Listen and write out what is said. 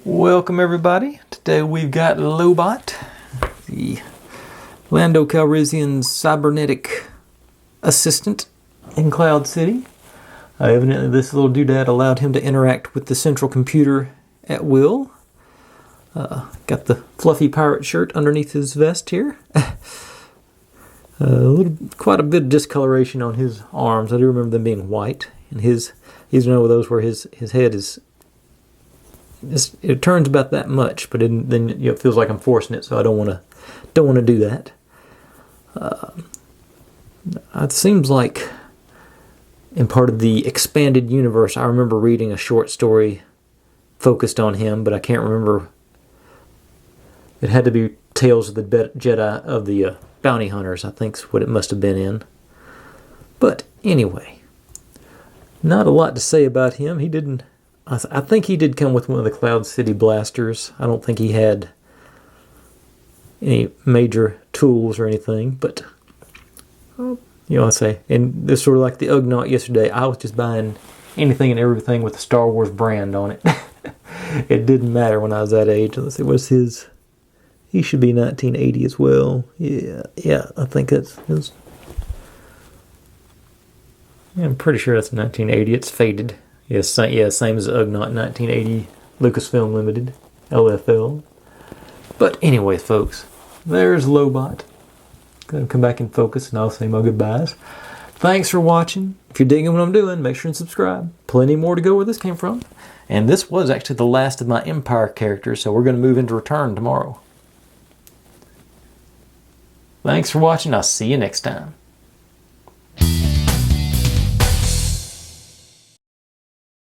Welcome everybody. Today we've got Lobot, the Lando Calrissian's cybernetic assistant in Cloud City. Evidently this little doodad allowed him to interact with the central computer at will. Got the fluffy pirate shirt underneath his vest here. Quite a bit of discoloration on his arms. I do remember them being white. And he's one of those where his head is... It turns about that much, but then it feels like I'm forcing it, so I don't want to do that. It seems like in part of the expanded universe, I remember reading a short story focused on him, but I can't remember. It had to be Tales of the Jedi of the Bounty Hunters, I think's what it must have been in. But anyway, not a lot to say about him. He didn't. I think he did come with one of the Cloud City blasters. I don't think he had any major tools or anything, but I say, and this sort of like the Ugnaught yesterday, I was just buying anything and everything with the Star Wars brand on it. It didn't matter when I was that age. Let's see, what's his? He should be 1980 as well. Yeah, I think that's his. Yeah, I'm pretty sure that's 1980. It's faded. Yes, same as Ugnaught 1980 Lucasfilm Limited, LFL. But anyway, folks, there's Lobot. Gonna come back in focus and I'll say my goodbyes. Thanks for watching. If you're digging what I'm doing, make sure and subscribe. Plenty more to go where this came from. And this was actually the last of my Empire characters, so we're going to move into Return tomorrow. Thanks for watching. I'll see you next time.